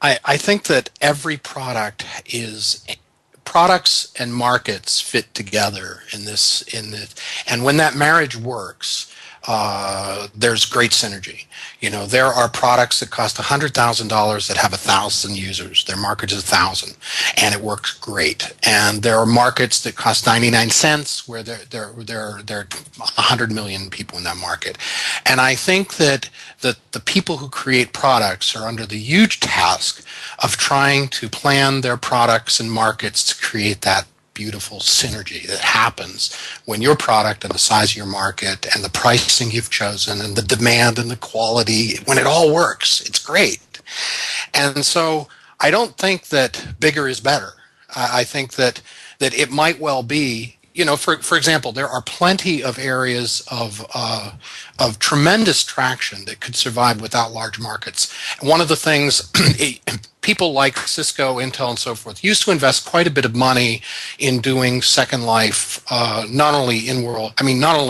I think that every products and markets fit together in this, and when that marriage works, there's great synergy. There are products that cost $100,000 that have 1,000 users. Their market is 1,000, and it works great. And there are markets that cost 99 cents where there are 100 million people in that market. And I think that the people who create products are under the huge task of trying to plan their products and markets to create that beautiful synergy that happens when your product and the size of your market and the pricing you've chosen and the demand and the quality, when it all works, it's great. And so I don't think that bigger is better. I think that it might well be, for example, there are plenty of areas of tremendous traction that could survive without large markets. One of the things people like Cisco, Intel, and so forth used to invest quite a bit of money in doing Second Life, not only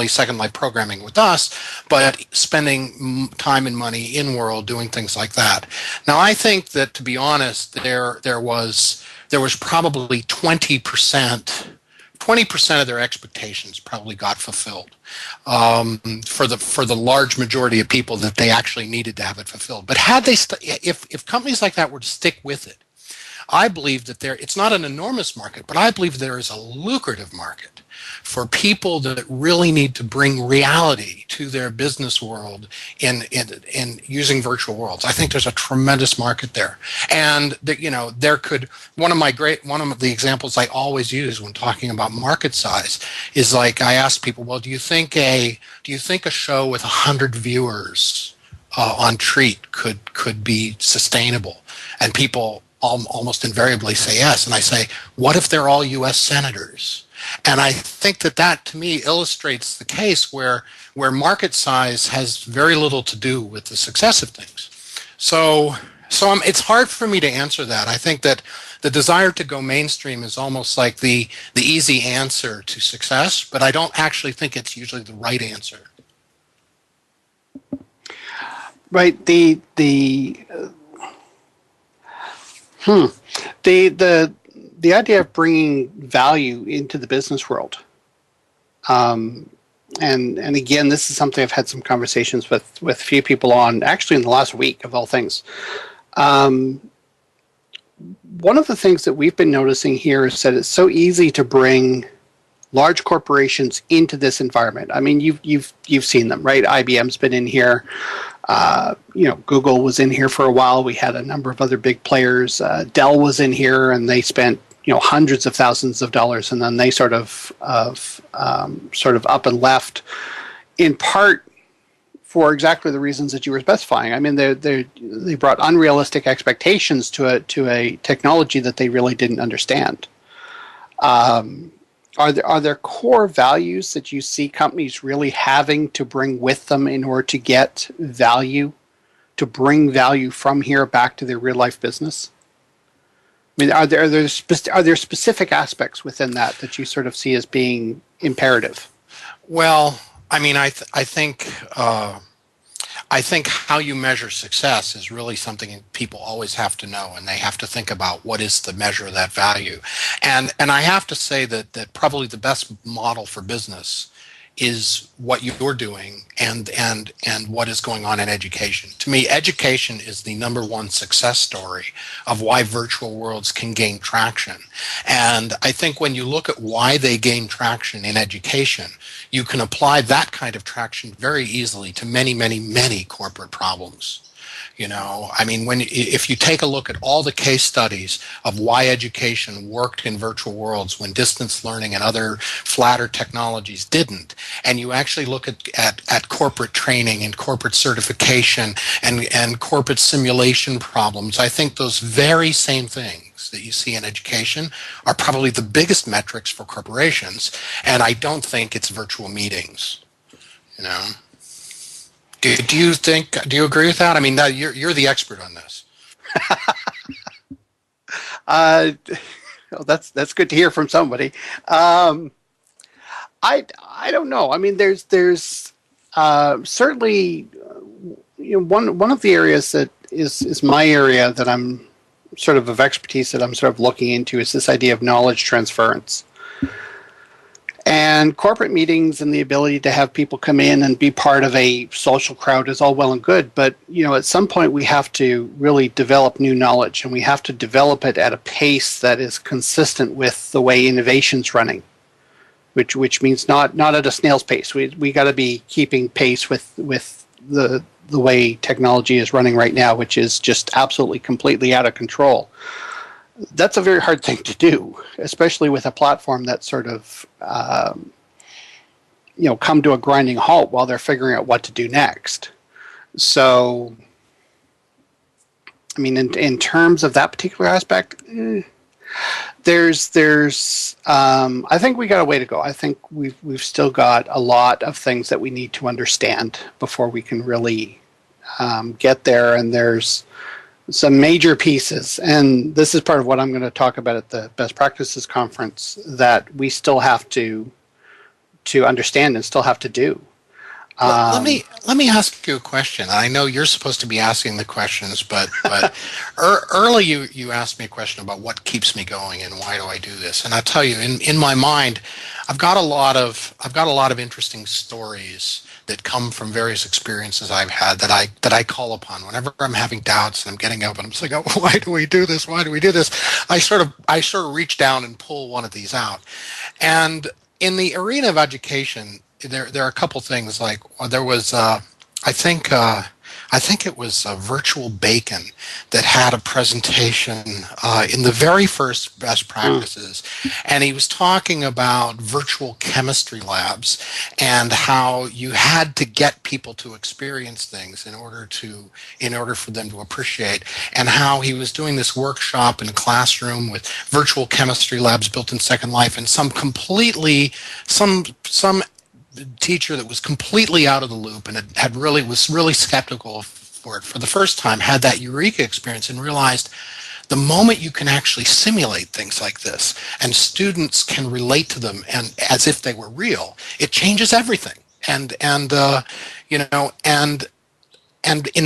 Second Life programming with us, but spending time and money in world doing things like that. Now, I think that, to be honest, there was probably 20% of their expectations probably got fulfilled for the large majority of people that they actually needed to have it fulfilled. But had they, if companies like that were to stick with it, I believe that it's not an enormous market, but I believe there is a lucrative market for people that really need to bring reality to their business world in using virtual worlds. I think there's a tremendous market there, and there could one of the examples I always use when talking about market size is, like, I ask people, well, do you think a show with 100 viewers on Treet could be sustainable? And people almost invariably say yes. And I say, what if they're all U.S. senators? And I think that to me illustrates the case where market size has very little to do with the success of things. So it's hard for me to answer that. I think that the desire to go mainstream is almost like the easy answer to success, but I don't actually think it's usually the right answer. Right. The idea of bringing value into the business world, and again, this is something I've had some conversations with a few people on, actually in the last week of all things. One of the things that we've been noticing here is that it's so easy to bring large corporations into this environment. I mean, you've seen them, right? IBM's been in here. Google was in here for a while. We had a number of other big players. Dell was in here, and they spent hundreds of thousands of dollars, and then they sort of up and left, in part for exactly the reasons that you were specifying. I mean, they brought unrealistic expectations to a technology that they really didn't understand. Are there core values that you see companies really having to bring with them in order to get value, to bring value from here back to their real life business? I mean, are there specific aspects within that you sort of see as being imperative? Well, I mean, I think how you measure success is really something people always have to know, and they have to think about what is the measure of that value. And I have to say that probably the best model for business is what you're doing and what is going on in education. To me, education is the number one success story of why virtual worlds can gain traction. And I think when you look at why they gain traction in education, you can apply that kind of traction very easily to many, many, many corporate problems. I mean, if you take a look at all the case studies of why education worked in virtual worlds when distance learning and other flatter technologies didn't, and you actually look at corporate training and corporate certification and corporate simulation problems, I think those very same things that you see in education are probably the biggest metrics for corporations, and I don't think it's virtual meetings. Do you agree with that? I mean, you're the expert on this. Well, that's good to hear from somebody. I don't know. I mean, there's certainly one of the areas that is my area that I'm sort of expertise that I'm sort of looking into is this idea of knowledge transference. And corporate meetings and the ability to have people come in and be part of a social crowd is all well and good, but at some point we have to really develop new knowledge, and we have to develop it at a pace that is consistent with the way innovation's running, which means not at a snail's pace. We got to be keeping pace with the way technology is running right now, which is just absolutely completely out of control. That's a very hard thing to do, especially with a platform that sort of, come to a grinding halt while they're figuring out what to do next. So, I mean, in terms of that particular aspect, there's I think we got a way to go. I think we've still got a lot of things that we need to understand before we can really get there, and there's some major pieces, and this is part of what I'm going to talk about at the Best Practices Conference, that we still have to understand and still have to do. Let me ask you a question. I know you're supposed to be asking the questions, but early you asked me a question about what keeps me going and why do I do this. And I tell you, in my mind, I've got a lot of interesting stories that come from various experiences I've had that I call upon whenever I'm having doubts and I'm getting up and I'm just like, oh, why do we do this? Why do we do this? I sort of reach down and pull one of these out. And in the arena of education, there are a couple things. Like there was I think it was Virtual Bacon that had a presentation in the very first Best Practices, and he was talking about virtual chemistry labs and how you had to get people to experience things in order for them to appreciate, and how he was doing this workshop in a classroom with virtual chemistry labs built in Second Life, and some teacher that was completely out of the loop and was really skeptical for it for the first time had that eureka experience and realized the moment you can actually simulate things like this and students can relate to them and as if they were real, it changes everything. And in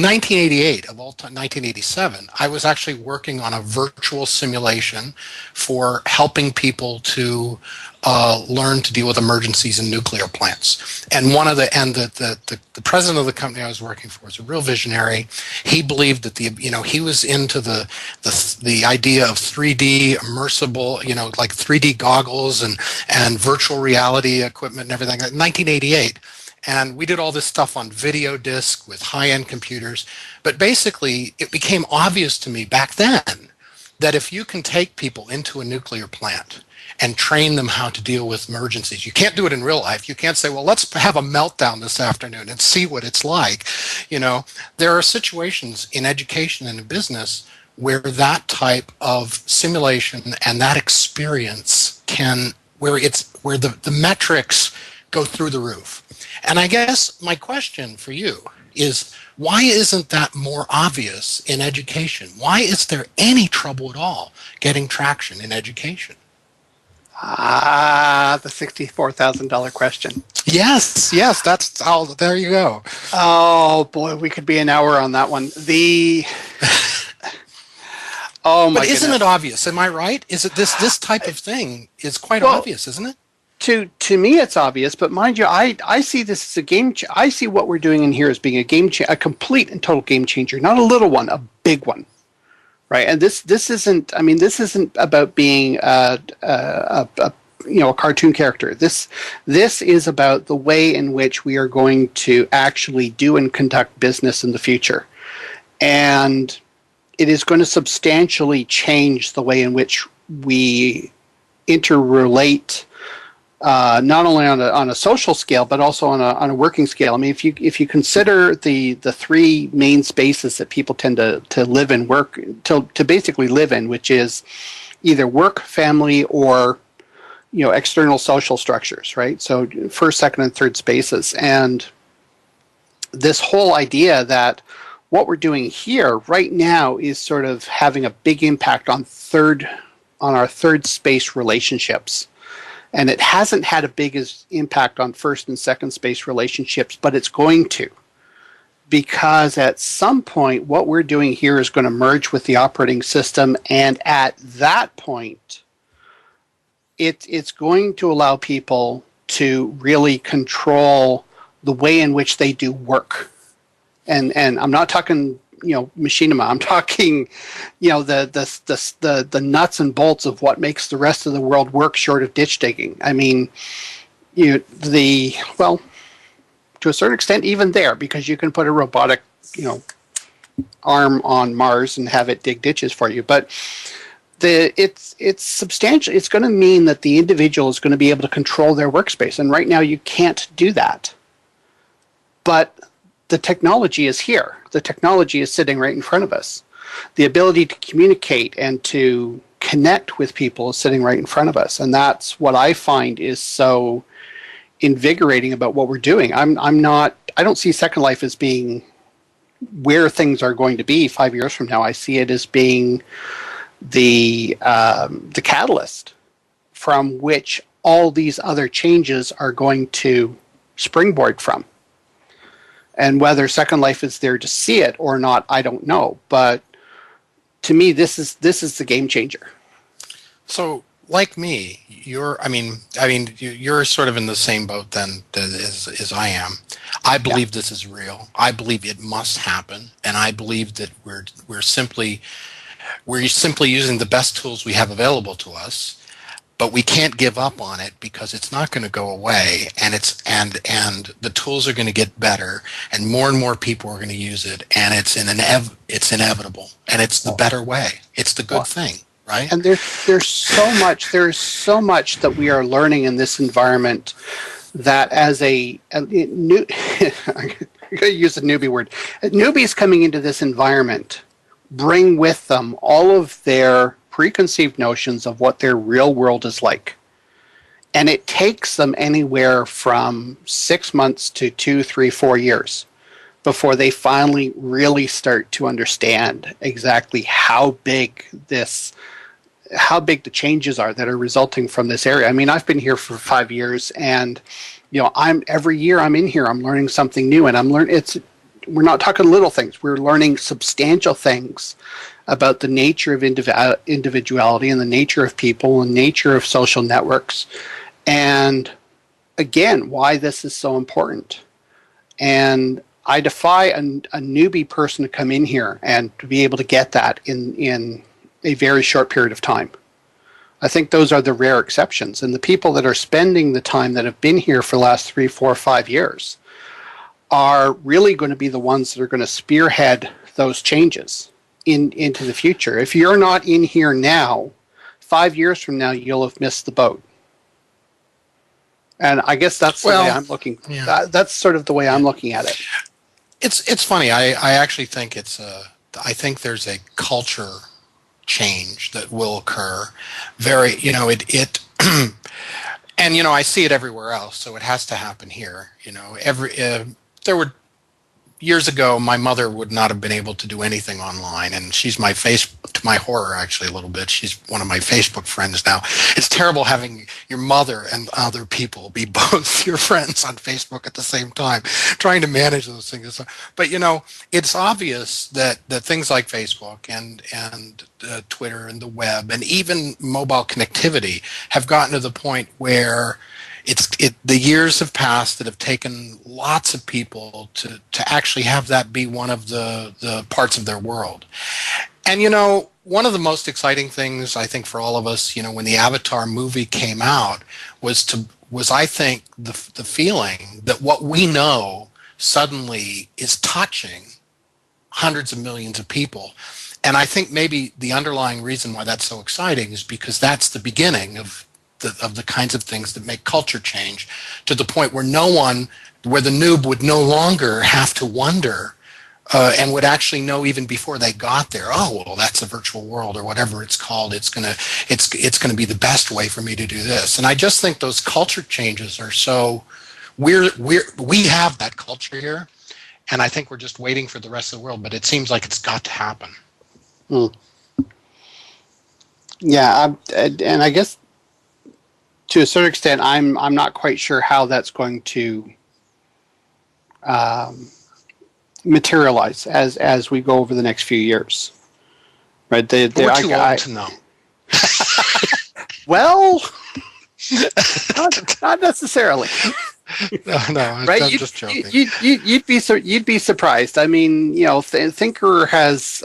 1988, of all time, 1987, I was actually working on a virtual simulation for helping people to learn to deal with emergencies in nuclear plants. And the president of the company I was working for was a real visionary. He believed that he was into the idea of 3D immersible, like 3D goggles and virtual reality equipment and everything. In 1988. And we did all this stuff on video disc with high-end computers. But basically, it became obvious to me back then that if you can take people into a nuclear plant and train them how to deal with emergencies, you can't do it in real life. You can't say, well, let's have a meltdown this afternoon and see what it's like. There are situations in education and in business where that type of simulation and that experience where the metrics go through the roof. And I guess my question for you is, why isn't that more obvious in education? Why is there any trouble at all getting traction in education? The $64,000 question. Yes, that's all. There you go. Oh boy, we could be an hour on that one. Oh my! But isn't it obvious? Am I right? Is it this type of thing is quite obvious, isn't it? To me, it's obvious, but mind you, I see this as a game. I see what we're doing in here as being a complete and total game changer, not a little one, a big one, right? And this isn't. I mean, this isn't about being a cartoon character. This is about the way in which we are going to actually do and conduct business in the future, and it is going to substantially change the way in which we interrelate. Not only on a social scale, but also on a working scale. I mean, if you consider the three main spaces that people tend to live and work to basically live in, which is either work, family, or external social structures, right? So first, second, and third spaces, and this whole idea that what we're doing here right now is sort of having a big impact on our third space relationships. And it hasn't had a big impact on first and second space relationships, but it's going to. Because at some point, what we're doing here is going to merge with the operating system. And at that point, it's going to allow people to really control the way in which they do work. And I'm not talking, machinima. I'm talking, the nuts and bolts of what makes the rest of the world work short of ditch digging. I mean, to a certain extent, even there, because you can put a robotic, arm on Mars and have it dig ditches for you. But it's substantial. It's going to mean that the individual is going to be able to control their workspace. And right now you can't do that. But the technology is here. The technology is sitting right in front of us. The ability to communicate and to connect with people is sitting right in front of us. And that's what I find is so invigorating about what we're doing. I don't see Second Life as being where things are going to be 5 years from now. I see it as being the catalyst from which all these other changes are going to springboard from. And whether Second Life is there to see it or not, I don't know. But to me, this is the game changer. So, like me, you're sort of in the same boat then as I am. I believe this is real. I believe it must happen, and I believe that we're simply using the best tools we have available to us. But we can't give up on it because it's not going to go away, and the tools are going to get better, and more people are going to use it, and it's inevitable, and it's the better way. It's the good thing, right? And there's so much that we are learning in this environment that as I'm going to use a newbie word. Newbies coming into this environment bring with them all of their preconceived notions of what their real world is like. And it takes them anywhere from 6 months to 2, 3, 4 years before they finally really start to understand exactly how big the changes are that are resulting from this area. I mean, I've been here for 5 years, and every year I'm in here, I'm learning something new, and we're not talking little things. We're learning substantial things about the nature of individuality and the nature of people and nature of social networks. And again, why this is so important. And I defy a newbie person to come in here and to be able to get that in a very short period of time. I think those are the rare exceptions. And the people that are spending the time that have been here for the last 3, 4, 5 years are really going to be the ones that are going to spearhead those changes into the future. If you're not in here now, 5 years from now, you'll have missed the boat. And I guess that's the way I'm looking. Yeah. That's sort of the way I'm looking at it. It's funny. I actually think I think there's a culture change that will occur. And I see it everywhere else, so it has to happen here. There were years ago, my mother would not have been able to do anything online, and she's to my horror, actually, a little bit. She's one of my Facebook friends now. It's terrible having your mother and other people be both your friends on Facebook at the same time, trying to manage those things. But, it's obvious that things like Facebook and Twitter and the web and even mobile connectivity have gotten to the point where the years have passed that have taken lots of people to actually have that be one of the parts of their world. And, one of the most exciting things, I think, for all of us, when the Avatar movie came out was I think, the feeling that what we know suddenly is touching hundreds of millions of people. And I think maybe the underlying reason why that's so exciting is because that's the beginning of the kinds of things that make culture change, to the point where where the noob would no longer have to wonder and would actually know even before they got there, oh, well, that's a virtual world or whatever it's called. It's gonna be the best way for me to do this. And I just think those culture changes are so we have that culture here, And I think we're just waiting for the rest of the world, but it seems like it's got to happen. Mm. Yeah, and I guess to a certain extent, I'm not quite sure how that's going to materialize as we go over the next few years. Right? We're too old to know. Well, not necessarily. No, right? I'm just joking. You'd be surprised. I mean, Thinker has,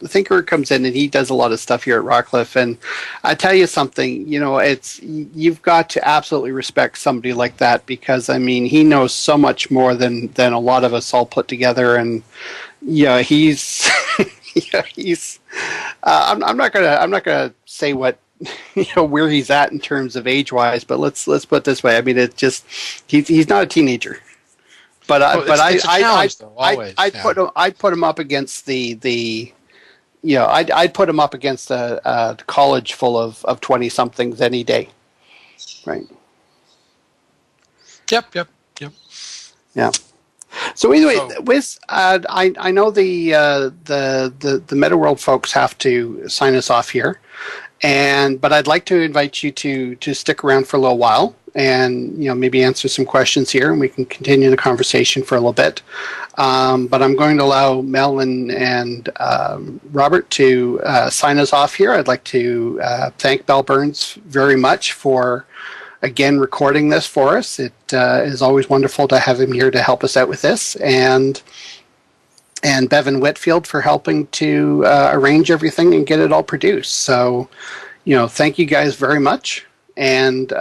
Thinker comes in and he does a lot of stuff here at Rockcliffe, and I tell you something, you've got to absolutely respect somebody like that, because I mean, he knows so much more than a lot of us all put together, and he's, I'm not gonna say what. Where he's at in terms of age wise, but let's put it this way. I mean, it just he's not a teenager, but I'd put him up against I'd put him up against a college full of 20 somethings any day, right? Yep. Yeah. So anyway, Wiz, I know the Meta World folks have to sign us off here. But I'd like to invite you to stick around for a little while and maybe answer some questions here, and we can continue the conversation for a little bit. But I'm going to allow Mel and Robert to sign us off here. I'd like to thank Mel Burns very much for again recording this for us. It is always wonderful to have him here to help us out with this, and Bevan Whitfield for helping to arrange everything and get it all produced. So, thank you guys very much. And,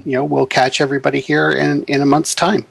we'll catch everybody here in a month's time.